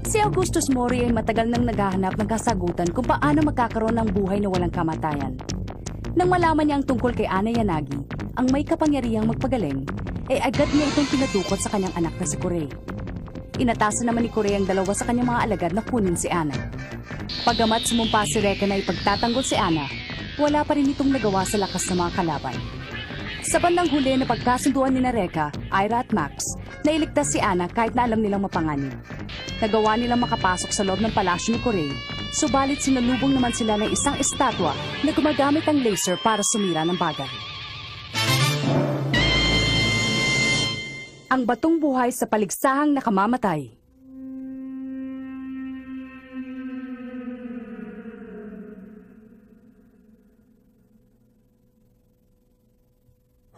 Si Augustus Mori ay matagal nang naghahanap ng kasagutan kung paano magkakaroon ng buhay na walang kamatayan. Nang malaman niya ang tungkol kay Anna Yanagi, ang may kapangyarihang magpagaling, ay agad niya itong pinadukot sa kanyang anak na si Kurei. Inatasan naman ni Kurei ang dalawa sa kanyang mga alagad na kunin si Anna. Pagamat sumumpa si Reka na ipagtatanggol si Anna, wala pa rin itong nagawa sa lakas ng mga kalaban. Sa bandang huli na pagkasunduan ni Reka, Ira at Max, nailigtas si Anna kahit na alam nilang mapanganib. Nagawa nilang makapasok sa loob ng palasyo ni Kurei, subalit sinalubong naman sila ng isang estatwa na gumagamit ang laser para sumira ng bagay. Ang batong buhay sa paligsahang nakamamatay.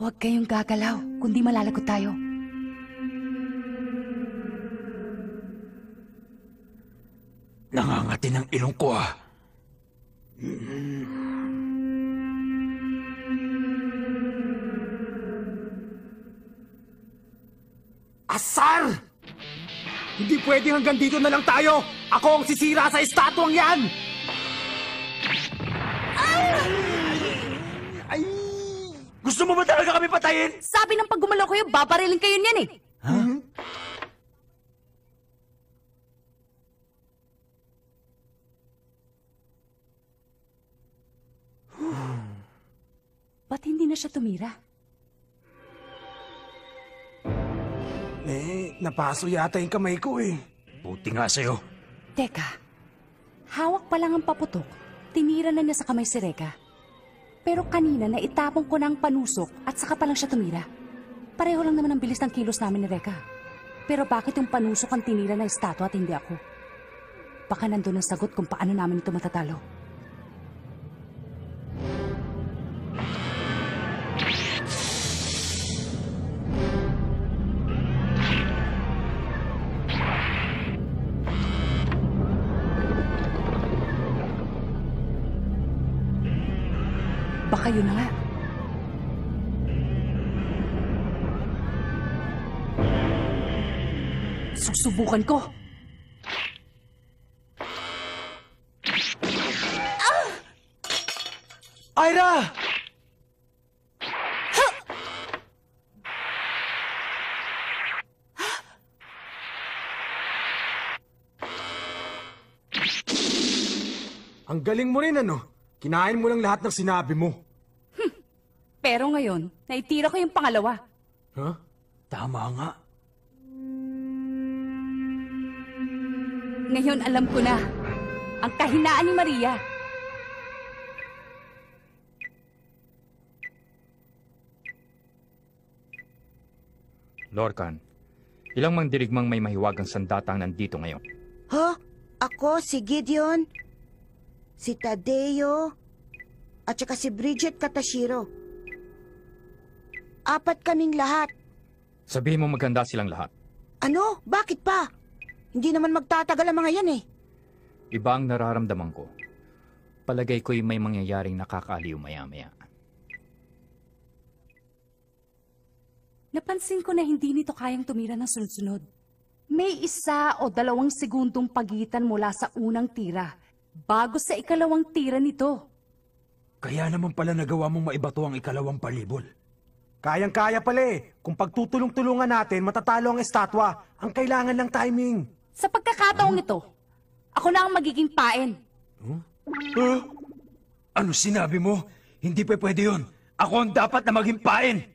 Huwag kayong gagalaw, kundi malalagot tayo. Nangangati ng ilong ko ah. Asar! Hindi pwedeng hanggang dito na lang tayo! Ako ang sisira sa estatwang yan! Ay! Gusto mo ba talaga kami patayin? Sabi ng pag gumalaw kayo, babarilin kayo niyan eh. Ha? Ba't hindi na siya tumira? Napaso yata yung kamay ko eh. Buti nga sa'yo. Teka, hawak pa lang ang paputok, tinira na niya sa kamay si Reka. Pero kanina naitapong ko na ang panusok at saka pa lang siya tumira. Pareho lang naman ang bilis ng kilos namin ni Reka. Pero bakit yung panusok ang tinira na estatwa at hindi ako? Baka nandun ang sagot kung paano namin ito matatalo. Baka yun na nga. Susubukan ko. Ira! Ang galing mo rin ano? Kinain mo lang lahat ng sinabi mo. Pero ngayon, naitira ko yung pangalawa. Huh? Tama nga. Ngayon alam ko na, ang kahinaan ni Maria. Lorcan, ilang mandirigmang may mahiwagang sandatang nandito ngayon? Huh? Ako, si Gideon, si Tadeo, at saka si Bridget Katashiro. 4 kaming lahat. Sabihin mo maganda silang lahat. Ano? Bakit pa? Hindi naman magtatagal ang mga yan eh. Iba ang nararamdaman ko. Palagay ko'y may mangyayaring nakakaaliw maya-maya. Napansin ko na hindi nito kayang tumira ng sunod-sunod. May 1 o 2 segundong pagitan mula sa unang tira bago sa ikalawang tira nito. Kaya naman pala nagawa mong maibato ang ikalawang palibol. Kayang-kaya pala eh. Kung pagtutulong-tulungan natin, matatalo ang estatwa. Ang kailangan lang timing. Sa pagkakataong ito, ako na ang magiging pain. Ano sinabi mo? Hindi pa pwede yun. Ako ang dapat na maging pain.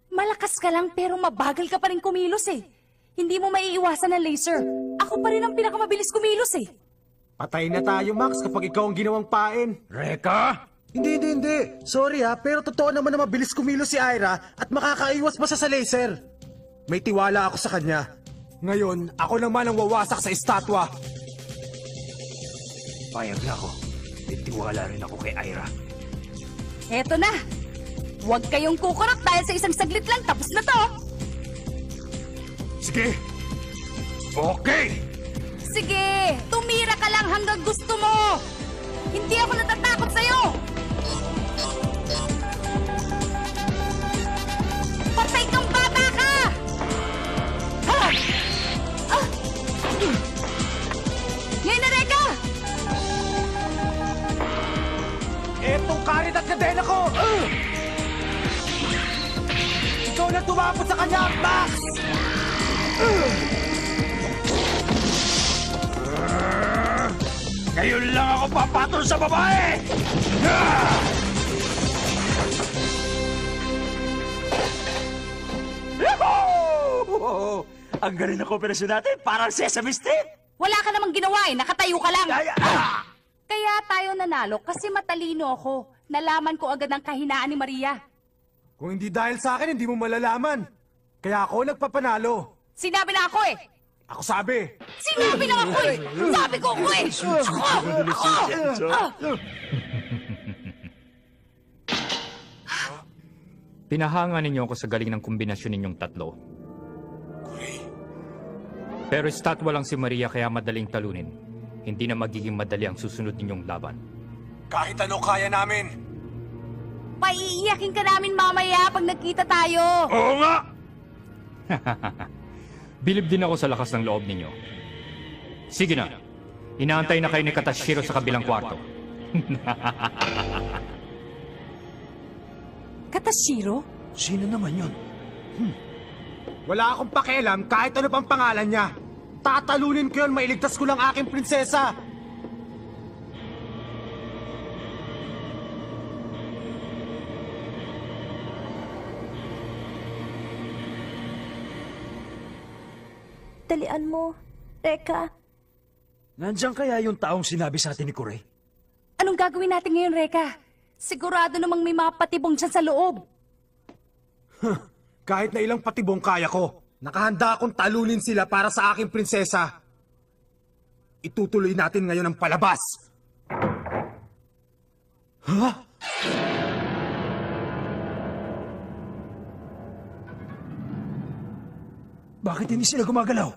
Malakas ka lang pero mabagal ka pa rin kumilos eh. Hindi mo maiiwasan ng laser. Ako pa rin ang pinakamabilis kumilos eh. Patay na tayo, Max, kapag ikaw ang ginawang pain. Reka! Hindi. Sorry ha, pero totoo naman na mabilis kumilos si Ira at makakaiwas pa sa laser. May tiwala ako sa kanya. Ngayon, ako naman ang wawasak sa estatwa. Payag na ako. May tiwala rin ako kay Ira. Eto na. Huwag kayong kukurap dahil sa isang saglit lang tapos na to. Sige. Okay. Sige, tumira ka lang hanggang gusto mo. Hindi ako natatakot sa'yo. Patay kang bata ka! umabot sa kanya, Max! Ngayon lang ako papatol sa babae! Yahoo! Ang galing na kooperasyon natin, parang Sesame Street! Wala ka namang ginawa eh, nakatayo ka lang. Ay, ah! Kaya tayo nanalo kasi matalino ako. Nalaman ko agad ang kahinaan ni Maria. Kung hindi dahil sa akin, hindi mo malalaman. Kaya ako nagpapanalo. Sinabi na ako eh! Ako sabi. Sinabi na ako eh! Sabi ko ako eh! Pinahanga ninyo ako sa galing ng kombinasyon ninyong tatlo. Pero estatwa lang si Maria kaya madaling talunin. Hindi na magiging madali ang susunod ninyong laban. Kahit ano kaya namin. Paiiyakin ka namin mamaya pag nagkita tayo! Oo nga! Bilib din ako sa lakas ng loob ninyo. Sige na. Inaantay na kayo ni Katashiro sa kabilang kwarto. Katashiro? Sino naman yun? Wala akong pakialam kahit ano pang pangalan niya. Tatalunin ko yun, mailigtas ko lang aking prinsesa. Dalian mo, Reka. Nandiyan kaya yung taong sinabi sa atin ni Kuray? Anong gagawin natin ngayon, Reka? Sigurado namang may mga patibong dyan sa loob. Kahit na ilang patibong kaya ko. Nakahanda akong talunin sila para sa aking prinsesa. Itutuloy natin ngayon ang palabas. Ha? Bakit hindi sila gumagalaw?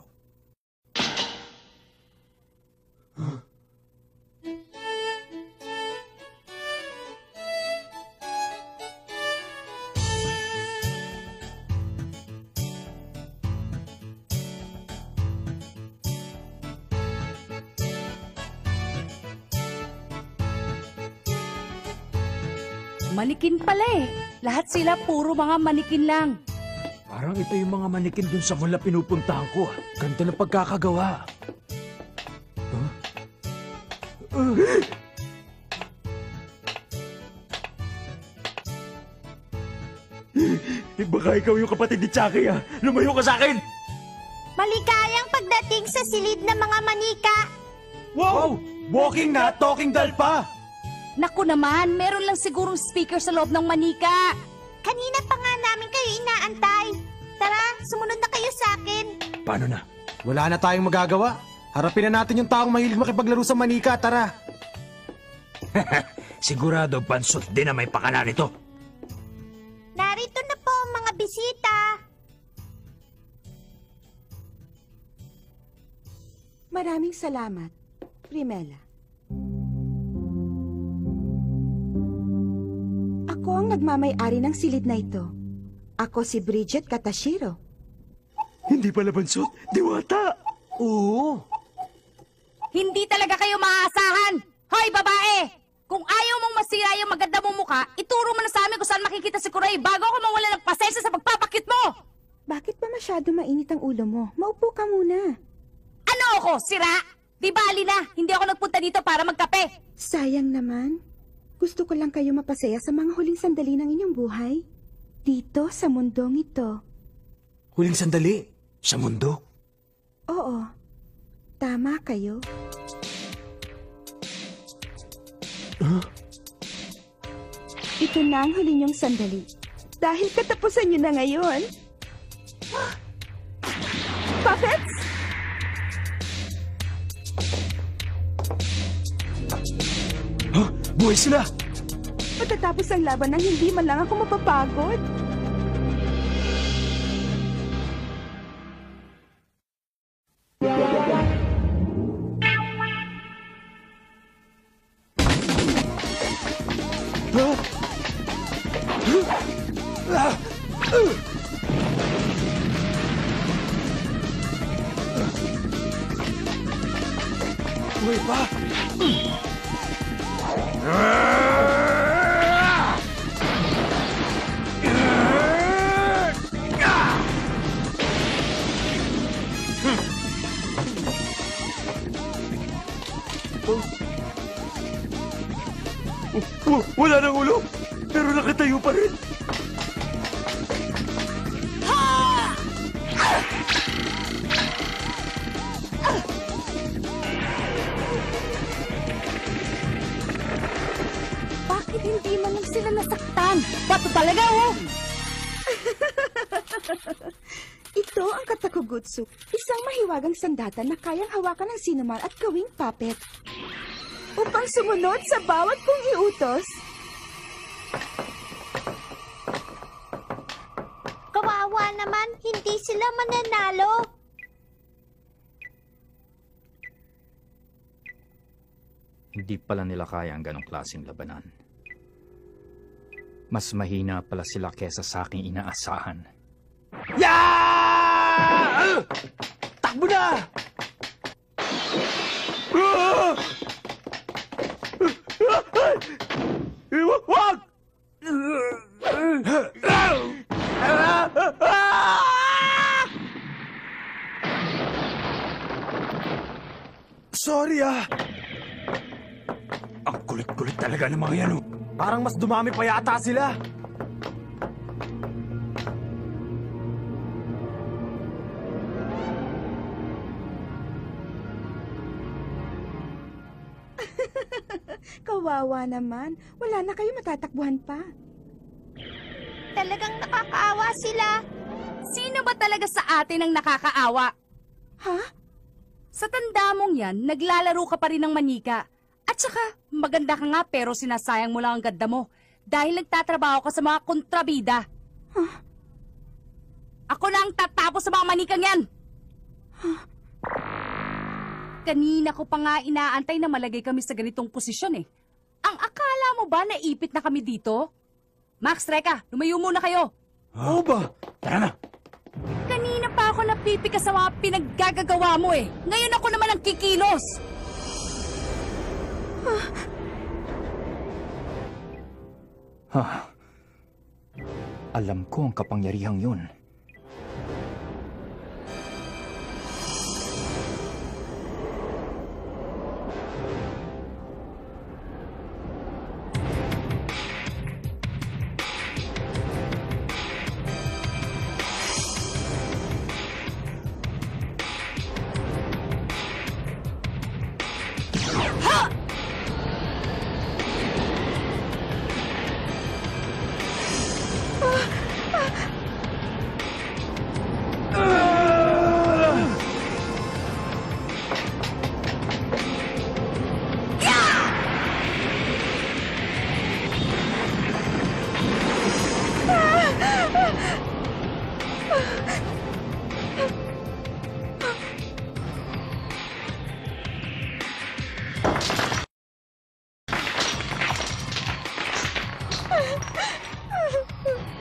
Manikin pala eh. Lahat sila puro mga manikin lang. Parang ito yung mga manikin dun sa mula pinupuntahan ko. Ganda ng pagkakagawa. Baka ikaw yung kapatid ni Chucky ah. Lumayo ka sa akin! Maligayang pagdating sa silid ng mga manika. Wow! Walking na, talking doll pa! Naku naman, meron lang sigurong speaker sa loob ng manika. Kanina pa nga namin kayo inaantay. Tara, sumunod na kayo sa akin. Paano na? Wala na tayong magagawa. Harapin na natin yung taong mahilig makipaglaro sa manika, tara. Sigurado bansot din na may pakala nito. Narito na po ang mga bisita. Maraming salamat, Primela. Ako ang nagmamay-ari ng silid na ito. Ako si Bridget Katashiro. Hindi pala bansot, diwata. Oo. Hindi talaga kayo maaasahan. Hoy, babae! Kung ayaw mong masira yung maganda mong mukha, ituro mo na sa amin kung saan makikita si Kuray bago ako mawala ng pasensya sa pagpapakit mo! Bakit ba masyado mainit ang ulo mo? Maupo ka muna. Ano ako, sira? Di bali na, hindi ako nagpunta dito para magkape. Sayang naman. Gusto ko lang kayo mapasaya sa mga huling sandali ng inyong buhay. Dito sa mundong ito. Huling sandali, sa mundo. Oo. Tama kayo. Ito na ang huli niyong sandali. Dahil katapusan niyo na ngayon. Puppets? Huh? Buhay sila! Matatapos ang laban nang hindi man lang ako mapapagod. Buhay pa! Wala nang ulo, pero nakatayo pa rin. Bakit hindi man lang sila nasaktan? Bato talaga, oh! Ito ang Katakugutsu, isang mahiwagang sandata na kayang hawakan ng sinuman at gawing puppet. Upang sumunod sa bawat kong iutos. Kawawa naman, hindi sila mananalo. Hindi pala nila kaya ang ganong klaseng labanan. Mas mahina pala sila kesa sa aking inaasahan. Yeah! Takbo na! Wag! Sorry Ang kulit-kulit talaga ng mga yan, oh. Parang mas dumami pa yata sila. Kawawa naman, wala na kayo matatakbuhan pa. Talagang nakakaawa sila. Sino ba talaga sa atin ang nakakaawa? Ha? Sa tanda mong yan, naglalaro ka pa rin ng manika. At saka, maganda ka nga pero sinasayang mo lang ang ganda mo dahil nagtatrabaho ka sa mga kontrabida. Ako na ang tatapos sa mga manikang yan! Kanina ko pa nga inaantay na malagay kami sa ganitong posisyon eh. Ang akala mo ba naipit na kami dito? Max, Reka, lumayo muna kayo. Oo ba? Tara na. Kanina pa ako napipikas sa mga pinaggagagawa mo eh. Ngayon ako naman ang kikilos. Alam ko ang kapangyarihang yun.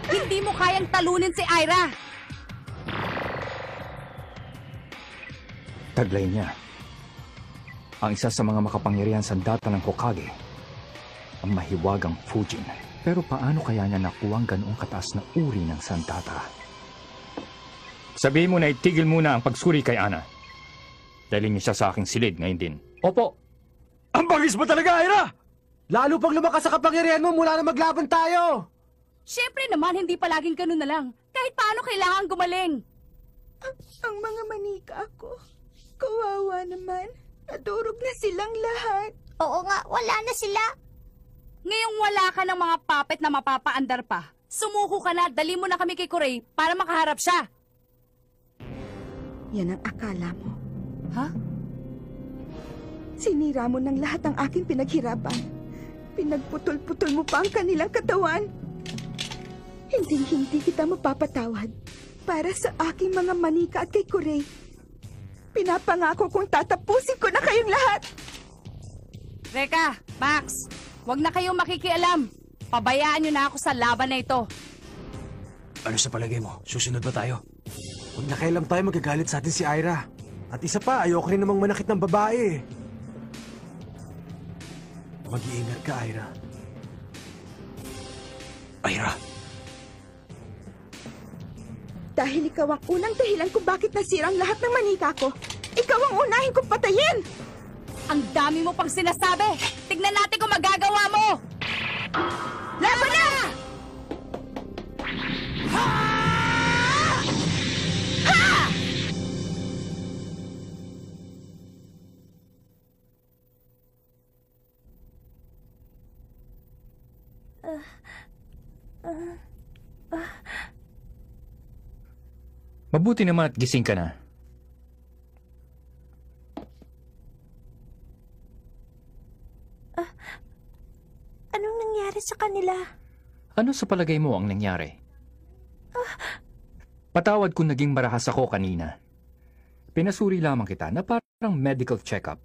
Hindi mo kayang talunin si Aira. Taglay niya. Ang isa sa mga makapangyarihan sandata ng Hokage, ang mahiwagang Fujin. Pero paano kaya niya nakuha ang ganoong kataas na uri ng sandata? Sabihin mo na itigil muna ang pagsuri kay Ana. Dalhin niyo siya sa aking silid ngayon din. Opo. Ang bangis mo talaga, Aira! Lalo pang lumakas sa kapangyarihan mo mula na maglaban tayo. Siyempre naman, hindi palaging ganun na lang. Kahit paano kailangan gumaling. Ang mga manika ako, kawawa naman. Nadurog na silang lahat. Oo nga, wala na sila. Ngayong wala ka ng mga puppet na mapapaandar pa, sumuko ka na, dali mo na kami kay Kurei para makaharap siya. Yan ang akala mo. Ha? Sinira mo ng lahat ang aking pinaghirapan. Pinagputol-putol mo pa ang kanilang katawan. Hinding-hindi kita mapapatawad para sa aking mga manika at kay Kurei. Pinapangako kong tatapusin ko na kayong lahat. Reka, Max, wag na kayong makikialam. Pabayaan niyo na ako sa laban na ito. Ano sa palagay mo? Susunod ba tayo? Huwag na kailan tayo magagalit sa atin si Aira. At isa pa, ayoko rin namang manakit ng babae. Mag-iingat ka, Aira. Aira! Dahil ikaw ang unang dahilan kung bakit nasira ang lahat ng manika ko. Ikaw ang unahin kong patayin! Ang dami mo pang sinasabi! Tignan natin kung magagawa mo! Laban na! Mabuti naman at gising ka na. Anong nangyari sa kanila? Ano sa palagay mo ang nangyari? Patawad kung naging marahas ako kanina. Pinasuri lamang kita na parang medical check-up.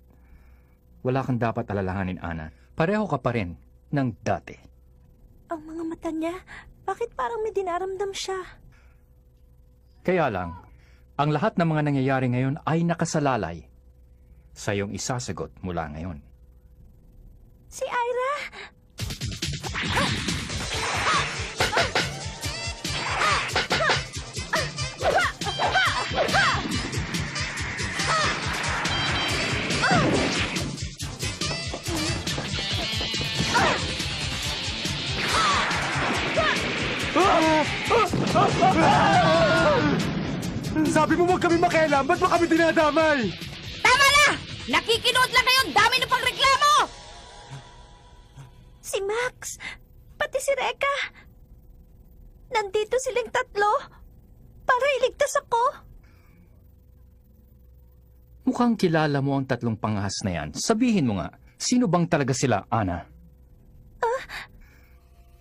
Wala kang dapat alalahanin, Ana. Pareho ka pa rin ng dati. Ang mga mata niya, bakit parang may dinaramdam siya? Kaya lang, ang lahat ng mga nangyayari ngayon ay nakasalalay sa iyong isasagot mula ngayon. Si Ira! Sabi mo huwag kami makialam, ba't mo kami dinadamay? Tama na! Nakikinood lang kayo! Dami na pang reklamo! Si Max! Pati si Reka! Nandito silang tatlo para iligtas ako. Mukhang kilala mo ang tatlong panghas na yan. Sabihin mo nga, sino bang talaga sila, Ana?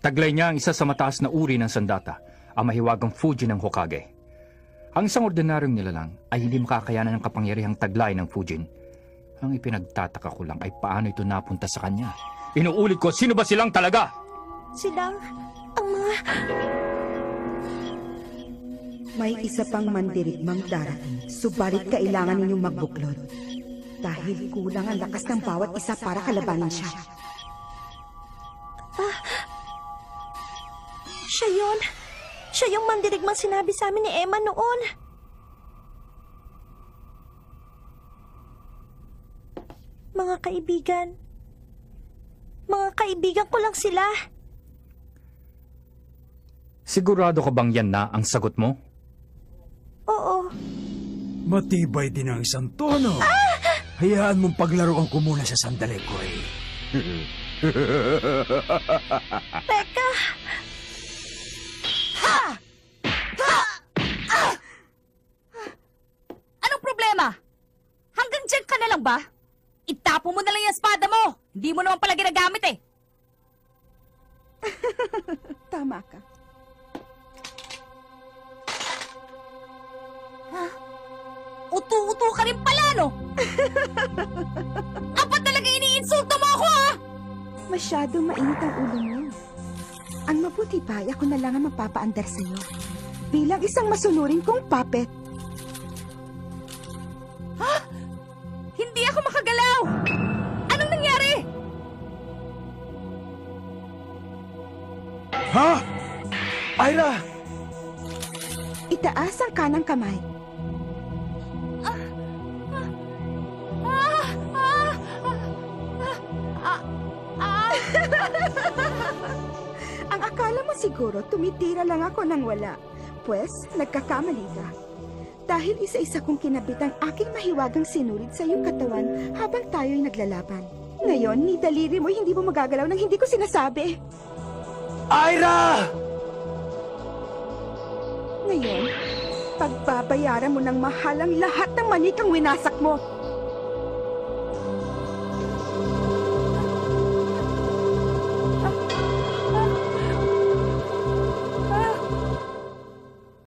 Taglay niya ang isa sa mataas na uri ng sandata, ang mahiwagang Fujin ng Hokage. Ang isang ordinaryong nilalang ay hindi makakayanan ng kapangyarihang taglay ng Fujin. Ang ipinagtataka ko lang ay paano ito napunta sa kanya. Inuulit ko, sino ba silang talaga? Silang ang mga... May isa pang mandirigmang darating, subalit kailangan ninyong magbuklod. Dahil kulang ang lakas ng bawat isa para kalabanin siya. Siya yun! Siya yung mandirigmang sinabi sa amin ni Emma noon. Mga kaibigan ko lang sila. Sigurado ka bang yan na ang sagot mo? Oo. Matibay din ang isang tono. Hayaan mong paglaruan ko muna sa sandali ko eh. Teka! Anong problema? Hanggang dyan ka na lang ba? Itapo mo na lang yung espada mo! Hindi mo naman pala ginagamit eh! Tama ka. Utu-utu ka rin pala, no? Apat talaga iniinsulto mo ako, ha? Masyado mainit ang ulo mo. Ang mabuti pa ay ako na lang ang mapapaandar sa'yo. Bilang isang masunurin kong puppet. Hindi ako makagalaw! Anong nangyari? Ha? Ira! Itaas ang kanang kamay. Ang akala mo siguro tumitira lang ako nang wala. Pwes, nagkakamali ka. Dahil isa-isa kong kinabit ang aking mahiwagang sinulit sa iyong katawan habang tayo'y naglalaban. Ngayon, ni daliri mo hindi mo magagalaw nang hindi ko sinasabi. Ira! Ngayon, pagbabayaran mo ng mahal ang lahat ng manikang winasak mo.